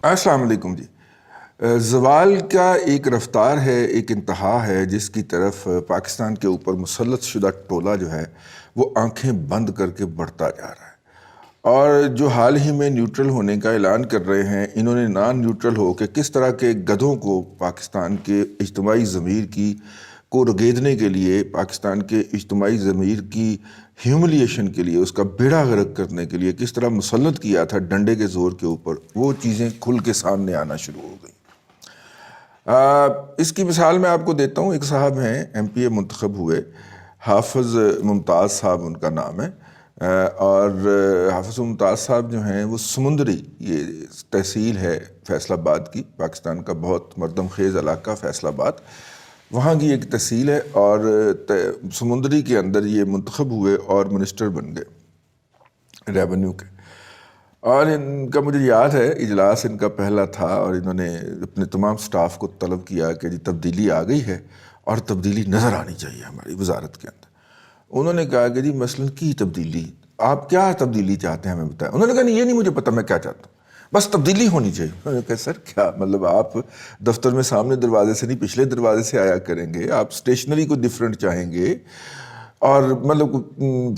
السلام علیکم جی۔ زوال کا ایک رفتار ہے، ایک انتہا ہے جس کی طرف پاکستان کے اوپر مسلط شدہ ٹولہ جو ہے وہ آنکھیں بند کر کے بڑھتا جا رہا ہے، اور جو حال ہی میں نیوٹرل ہونے کا اعلان کر رہے ہیں، انہوں نے نان نیوٹرل ہو کہ کس طرح کے گدھوں کو پاکستان کے اجتماعی ضمیر کو رگیدنے کے لیے، پاکستان کے اجتماعی ضمیر کی ہیوملیشن کے لیے، اس کا بیڑا غرق کرنے کے لیے کس طرح مسلط کیا تھا ڈنڈے کے زور کے اوپر، وہ چیزیں کھل کے سامنے آنا شروع ہو گئیں۔ اس کی مثال میں آپ کو دیتا ہوں۔ ایک صاحب ہیں ایم پی اے منتخب ہوئے، حافظ ممتاز صاحب ان کا نام ہے، اور حافظ ممتاز صاحب جو ہیں وہ سمندری، یہ تحصیل ہے فیصل آباد کی، پاکستان کا بہت مردم خیز علاقہ فیصل آباد، وہاں کی ایک تحصیل ہے، اور سمندری کے اندر یہ منتخب ہوئے اور منسٹر بن گئے ریونیو کے۔ اور ان کا مجھے یاد ہے اجلاس ان کا پہلا تھا، اور انہوں نے اپنے تمام سٹاف کو طلب کیا کہ جی تبدیلی آ گئی ہے اور تبدیلی نظر آنی چاہیے ہماری وزارت کے اندر۔ انہوں نے کہا کہ جی مثلاً کی تبدیلی، آپ کیا تبدیلی چاہتے ہیں ہمیں بتائیں۔ انہوں نے کہا نہیں، یہ نہیں مجھے پتہ میں کیا چاہتا ہوں، بس تبدیلی ہونی چاہیے۔ انہوں نے کہا سر کیا مطلب، آپ دفتر میں سامنے دروازے سے نہیں پچھلے دروازے سے آیا کریں گے، آپ اسٹیشنری کو ڈیفرنٹ چاہیں گے، اور مطلب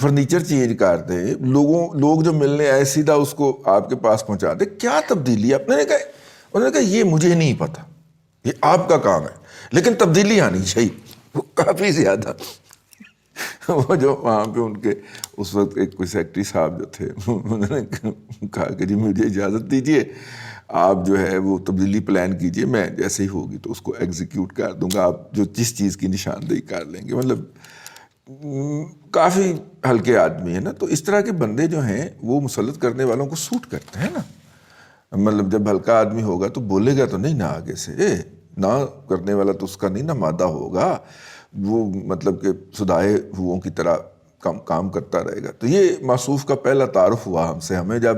فرنیچر چینج کر دیں، لوگ جو ملنے آئے سیدھا اس کو آپ کے پاس پہنچا دیں، کیا تبدیلی؟ انہوں نے کہا یہ مجھے نہیں پتہ، یہ آپ کا کام ہے، لیکن تبدیلی آنی چاہیے۔ وہ کافی زیادہ وہ جو وہاں پہ ان کے اس وقت ایک کوئی سیکٹری صاحب جو تھے، انہوں نے کہا کہ جی مجھے اجازت دیجیے، آپ جو ہے وہ تبدیلی پلان کیجیے، میں جیسے ہی ہوگی تو اس کو ایگزیکیوٹ کر دوں گا، آپ جو جس چیز کی نشاندہی کر لیں گے۔ مطلب کافی ہلکے آدمی ہے نا، تو اس طرح کے بندے جو ہیں وہ مسلط کرنے والوں کو سوٹ کرتے ہیں نا۔ مطلب جب ہلکا آدمی ہوگا تو بولے گا تو نہیں نا آگے سے، نہ کرنے والا تو اس کا نہیں نا مادہ ہوگا، وہ مطلب کہ سدائے ہوئوں کی طرح کام کرتا رہے گا۔ تو یہ موصوف کا پہلا تعارف ہوا ہم سے، ہمیں جب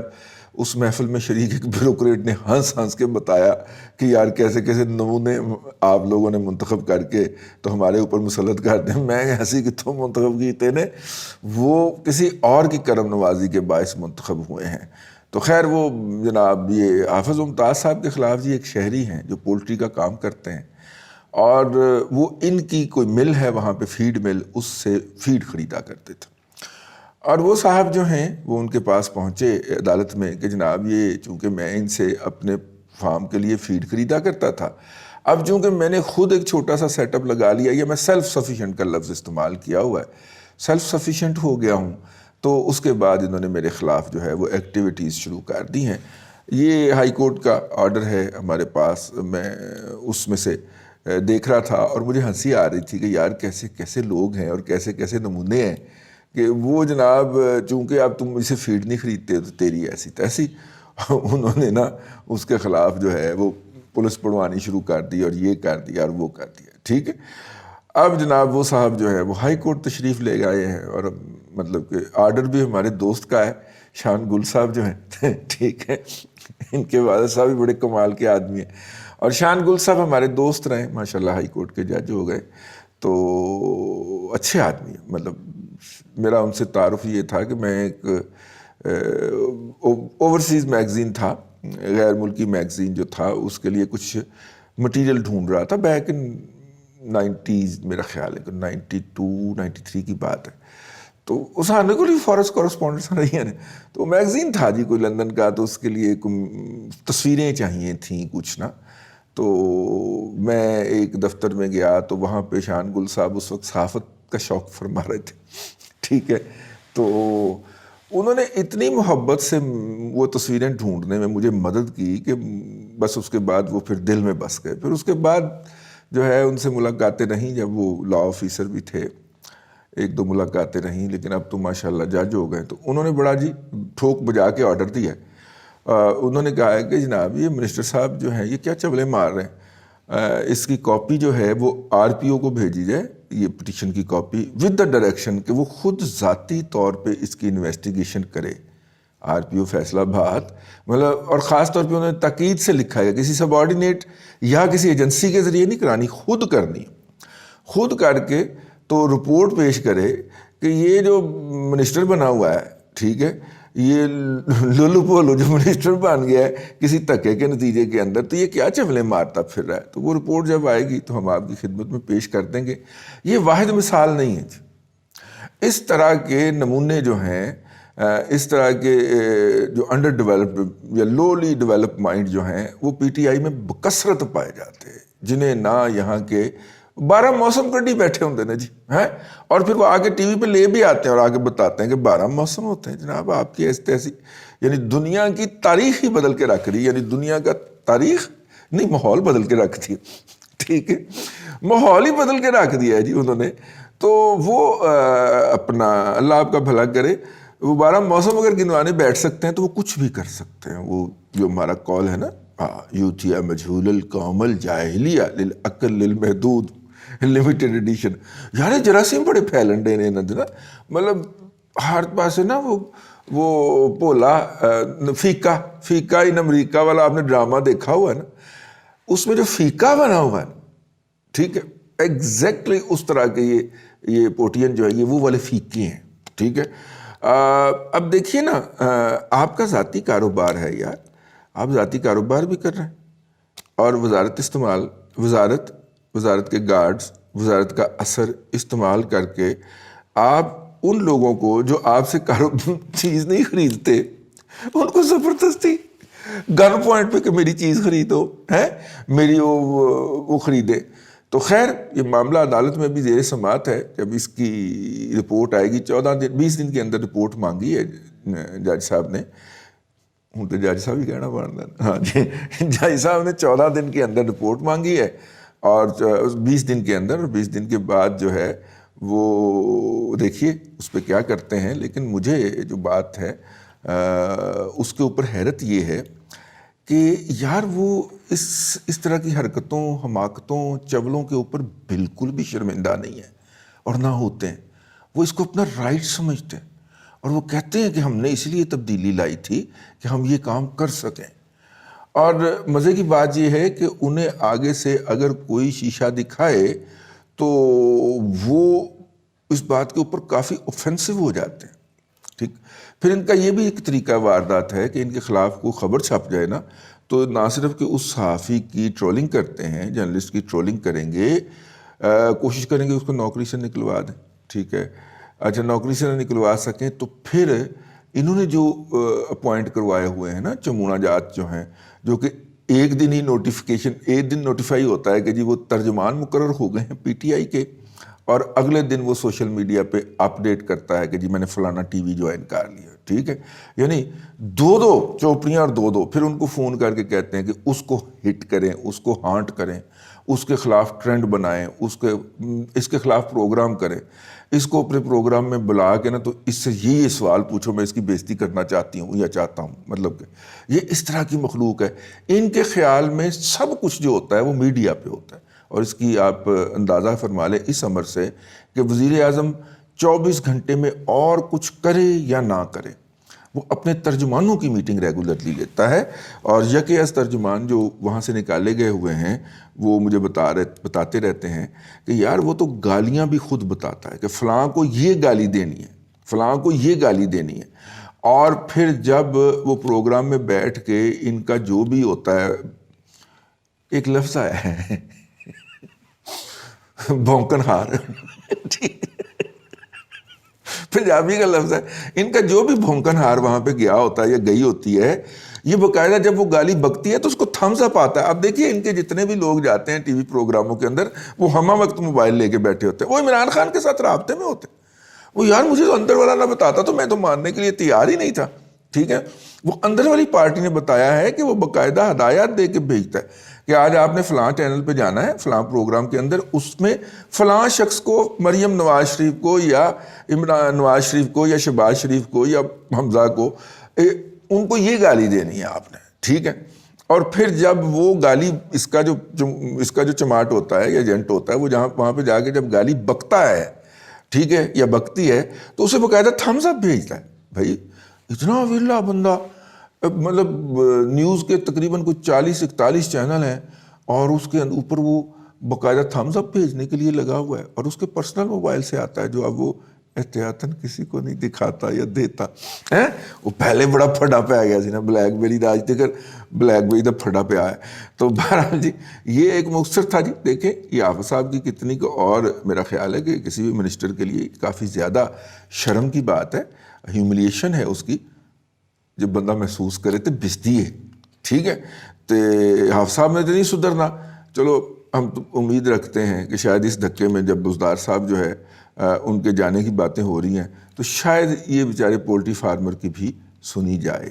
اس محفل میں شریک ایک بیوروکریٹ نے ہنس کے بتایا کہ یار کیسے کیسے نمونے آپ لوگوں نے منتخب کر کے تو ہمارے اوپر مسلط کر دیں۔ میں ہنسی کہ تم منتخب کیتے نے، وہ کسی اور کی کرم نوازی کے باعث منتخب ہوئے ہیں۔ تو خیر وہ جناب یہ حافظ ممتاز صاحب کے خلاف جی ایک شہری ہیں جو پولٹری کا کام کرتے ہیں، اور وہ ان کی کوئی مل ہے وہاں پہ، فیڈ مل، اس سے فیڈ خریدا کرتے تھے۔ اور وہ صاحب جو ہیں وہ ان کے پاس پہنچے عدالت میں کہ جناب یہ چونکہ میں ان سے اپنے فارم کے لیے فیڈ خریدا کرتا تھا، اب چونکہ میں نے خود ایک چھوٹا سا سیٹ اپ لگا لیا، یا میں سیلف سفیشینٹ کا لفظ استعمال کیا ہوا ہے، سیلف سفیشینٹ ہو گیا ہوں، تو اس کے بعد انہوں نے میرے خلاف جو ہے وہ ایکٹیویٹیز شروع کر دی ہیں۔ یہ ہائی کورٹ کا آرڈر ہے ہمارے پاس، میں اس میں سے دیکھ رہا تھا اور مجھے ہنسی آ رہی تھی کہ یار کیسے کیسے لوگ ہیں اور کیسے کیسے نمونے ہیں کہ وہ جناب چونکہ اب تم مجھ سے فیڈ نہیں خریدتے تو تیری ایسی تیسی، انہوں نے نا اس کے خلاف جو ہے وہ پولیس پڑھوانی شروع کر دی، اور یہ کر دیا اور وہ کر دیا۔ ٹھیک ہے، اب جناب وہ صاحب جو ہے وہ ہائی کورٹ تشریف لے گئے ہیں، اور مطلب کہ آرڈر بھی ہمارے دوست کا ہے، شان گل صاحب جو ہیں ٹھیک ہے، ان کے والد صاحب بھی بڑے کمال کے آدمی ہیں، اور شان گل صاحب ہمارے دوست رہے ماشاءاللہ، ہائی کورٹ کے جج ہو گئے، تو اچھے آدمی ہیں۔ مطلب میرا ان سے تعارف یہ تھا کہ میں ایک اوورسیز میگزین تھا، غیر ملکی میگزین جو تھا، اس کے لیے کچھ مٹیریل ڈھونڈ رہا تھا، بیک ان 90s میرا خیال ہے کہ 92 93 کی بات ہے، تو اس آنے کو لیے فارسٹ کورسپونڈنٹس رہی ہیں، تو میگزین تھا جی کوئی لندن کا، تو اس کے لیے تصویریں چاہیے تھیں کچھ نا، تو میں ایک دفتر میں گیا تو وہاں پہ شان گل صاحب اس وقت صحافت کا شوق فرما رہے تھے، ٹھیک ہے، تو انہوں نے اتنی محبت سے وہ تصویریں ڈھونڈنے میں مجھے مدد کی کہ بس اس کے بعد وہ پھر دل میں بس گئے۔ پھر اس کے بعد جو ہے ان سے ملاقاتیں رہیں، جب وہ لا آفیسر بھی تھے، ایک دو ملاقاتیں رہیں، لیکن اب تو ماشاءاللہ جج ہو گئے، تو انہوں نے بڑا جی ٹھوک بجا کے آرڈر دیا ہے۔ انہوں نے کہا ہے کہ جناب یہ منسٹر صاحب جو ہیں یہ کیا چولے مار رہے ہیں، اس کی کاپی جو ہے وہ آر پی او کو بھیجی جائے، یہ پٹیشن کی کاپی ود دا ڈائریکشن کہ وہ خود ذاتی طور پہ اس کی انویسٹیگیشن کرے، آر پی او فیصلہ بات، مطلب، اور خاص طور پہ انہوں نے تاکید سے لکھا ہے کسی سب آرڈینیٹ یا کسی ایجنسی کے ذریعے نہیں کرانی، خود کرنی، خود کر کے تو رپورٹ پیش کرے کہ یہ جو منسٹر بنا ہوا ہے، ٹھیک ہے، یہ لولو پولو جو منسٹر بن گیا ہے کسی دھکے کے نتیجے کے اندر، تو یہ کیا چفلیں مارتا پھر رہا ہے. تو وہ رپورٹ جب آئے گی تو ہم آپ کی خدمت میں پیش کر دیں گے. یہ واحد مثال نہیں ہے جی. اس طرح کے نمونے جو ہیں، اس طرح کے جو انڈر ڈیولپڈ یا لولی ڈیولپ مائنڈ جو ہیں وہ پی ٹی آئی میں بکثرت پائے جاتے ہیں، جنہیں نہ یہاں کے 12 موسم کڈی بیٹھے ہوتے ہیں جی ہیں، اور پھر وہ آگے ٹی وی پہ لے بھی آتے ہیں اور آگے بتاتے ہیں کہ 12 موسم ہوتے ہیں. جناب آپ کی ایسی یعنی دنیا کی تاریخ ہی بدل کے رکھ دی، یعنی دنیا کا تاریخ نہیں، ماحول بدل کے رکھ دیا. ٹھیک ہے، ماحول ہی بدل کے رکھ دیا ہے جی انہوں نے. تو وہ اپنا اللہ آپ کا بھلا کرے، وہ 12 موسم اگر گنوانے بیٹھ سکتے ہیں تو وہ کچھ بھی کر سکتے ہیں. وہ جو ہمارا کال ہے نا، یوتیا مجہول القوم الجاہلیہ للعقل للمحدود لمیٹڈ ایڈیشن، یار جراثیم بڑے پھیلنڈے نے نا، مطلب ہر پاس نا وہ پولا فیکا ان امریکہ والا آپ نے ڈرامہ دیکھا ہوا ہے نا، اس میں جو فیکا بنا ہوا ہے، ٹھیک ہے، ایگزیکٹلی اس طرح کے یہ پوٹین جو ہے یہ وہ والے فیکے ہیں. ٹھیک ہے. اب دیکھیے نا، آپ کا ذاتی کاروبار ہے یار، آپ ذاتی کاروبار بھی کر رہے ہیں، اور وزارت کے گارڈز، وزارت کا اثر استعمال کر کے آپ ان لوگوں کو جو آپ سے چیز نہیں خریدتے ان کو زبردستی گن پوائنٹ پہ کہ میری چیز خریدو ہے، میری وہ خریدے. تو خیر یہ معاملہ عدالت میں بھی زیر سماعت ہے. جب اس کی رپورٹ آئے گی 20 دن کے اندر رپورٹ مانگی ہے جج صاحب نے. ہوں تو جج صاحب ہی کہنا پڑتا. ہاں جی، جج صاحب نے 14 دن کے اندر رپورٹ مانگی ہے، اور 20 دن کے اندر، اور 20 دن کے بعد جو ہے وہ دیکھیے اس پہ کیا کرتے ہیں. لیکن مجھے جو بات ہے اس کے اوپر حیرت یہ ہے کہ یار وہ اس طرح کی حرکتوں، حماقتوں، چولوں کے اوپر بالکل بھی شرمندہ نہیں ہے، اور نہ ہوتے ہیں. وہ اس کو اپنا رائٹ سمجھتے ہیں، اور وہ کہتے ہیں کہ ہم نے اس لیے تبدیلی لائی تھی کہ ہم یہ کام کر سکیں. اور مزے کی بات یہ ہے کہ انہیں آگے سے اگر کوئی شیشہ دکھائے تو وہ اس بات کے اوپر کافی اوفینسو ہو جاتے ہیں. ٹھیک. پھر ان کا یہ بھی ایک طریقہ واردات ہے کہ ان کے خلاف کوئی خبر چھپ جائے نا، تو نہ صرف کہ اس صحافی کی ٹرولنگ کرتے ہیں، جرنلسٹ کی ٹرولنگ کریں گے، کوشش کریں گے اس کو نوکری سے نکلوا دیں. ٹھیک ہے. اچھا، نوکری سے نہ نکلوا سکیں تو پھر انہوں نے جو اپوائنٹ کروائے ہوئے ہیں نا چمونا جات جو ہیں، جو کہ ایک دن نوٹیفائی ہوتا ہے کہ جی وہ ترجمان مقرر ہو گئے ہیں پی ٹی آئی کے، اور اگلے دن وہ سوشل میڈیا پہ اپڈیٹ کرتا ہے کہ جی میں نے فلانا ٹی وی جوائن کر لیا. ٹھیک ہے. یعنی 2 چوپڑیاں اور 2 پھر ان کو فون کر کے کہتے ہیں کہ اس کو ہٹ کریں، اس کو ہانٹ کریں، اس کے خلاف ٹرینڈ بنائیں، اس کے خلاف پروگرام کریں، اس کو اپنے پروگرام میں بلا کے نا تو اس سے یہ سوال پوچھو، میں اس کی بےزتی کرنا چاہتی ہوں یا چاہتا ہوں. مطلب کہ یہ اس طرح کی مخلوق ہے. ان کے خیال میں سب کچھ جو ہوتا ہے وہ میڈیا پہ ہوتا ہے. اور اس کی آپ اندازہ فرما لیں اس امر سے کہ وزیر اعظم 24 گھنٹے میں اور کچھ کرے یا نہ کرے، وہ اپنے ترجمانوں کی میٹنگ ریگولرلی لیتا ہے. اور یکے از ترجمان جو وہاں سے نکالے گئے ہوئے ہیں وہ مجھے بتاتے رہتے ہیں کہ یار وہ تو گالیاں بھی خود بتاتا ہے کہ فلاں کو یہ گالی دینی ہے، فلاں کو یہ گالی دینی ہے. اور پھر جب وہ پروگرام میں بیٹھ کے ان کا جو بھی ہوتا ہے، ایک لفظ آیا ہے بھونکن ہار، پنجابی کا لفظ ہے. ان کا جو بھی بھونکن ہار وہاں پہ گیا ہوتا ہے یا گئی ہوتی ہے، یہ باقاعدہ جب وہ گالی بکتی ہے تو اس کو تھمز اپ آتا ہے. اب دیکھیے ان کے جتنے بھی لوگ جاتے ہیں ٹی وی پروگراموں کے اندر، وہ ہمہ وقت موبائل لے کے بیٹھے ہوتے ہیں. وہ عمران خان کے ساتھ رابطے میں ہوتے ہیں. وہ یار مجھے تو اندر والا نہ بتاتا تو میں تو ماننے کے لیے تیار ہی نہیں تھا. ٹھیک ہے. وہ اندر والی پارٹی نے بتایا ہے کہ وہ باقاعدہ ہدایات دے کے بھیجتا ہے کہ آج آپ نے فلاں چینل پہ جانا ہے، فلاں پروگرام کے اندر، اس میں فلاں شخص کو، مریم نواز شریف کو یا عمران نواز شریف کو یا شہباز شریف کو یا حمزہ کو، ان کو یہ گالی دینی ہے آپ نے. ٹھیک ہے. اور پھر جب وہ گالی، اس کا جو چماٹ ہوتا ہے یا ایجنٹ ہوتا ہے، وہ وہاں پہ جا کے جب گالی بکتا ہے، ٹھیک ہے، یا بکتی ہے، تو اسے باقاعدہ تھمز اپ بھیجتا ہے. بھائی اتنا ویلا بندہ، مطلب نیوز کے تقریباً کوئی 40-41 چینل ہیں، اور اس کے اوپر وہ باقاعدہ تھمز اپ بھیجنے کے لیے لگا ہوا ہے، اور اس کے پرسنل موبائل سے آتا ہے جو اب وہ احتیاطاً کسی کو نہیں دکھاتا یا دیتا ہیں. وہ پہلے بڑا پھڈا پہ آ گیا سی نا بلیک بیری دا, اج تک بلیک بیری دا پھڈا پہ آیا. تو بہرحال جی یہ ایک مختصر تھا جی. دیکھیں یہ حافظ صاحب کی کتنی کو, اور میرا خیال ہے کہ کسی بھی منسٹر کے لیے کافی زیادہ شرم کی بات ہے, ہیوملیشن ہے اس کی, جب بندہ محسوس کرے تو بستی ہے. ٹھیک ہے, تو حافظ صاحب نے تو نہیں سدھرنا. چلو ہم تو امید رکھتے ہیں کہ شاید اس دھکے میں جب بزدار صاحب جو ہے ان کے جانے کی باتیں ہو رہی ہیں تو شاید یہ بیچارے پولٹری فارمر کی بھی سنی جائے.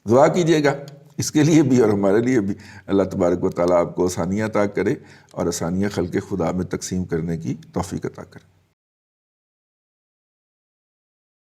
دعا کیجیے گا اس کے لیے بھی اور ہمارے لیے بھی. اللہ تبارک و تعالیٰ آپ کو آسانیاں عطا کرے اور آسانیاں خلق خدا میں تقسیم کرنے کی توفیق عطا کرے.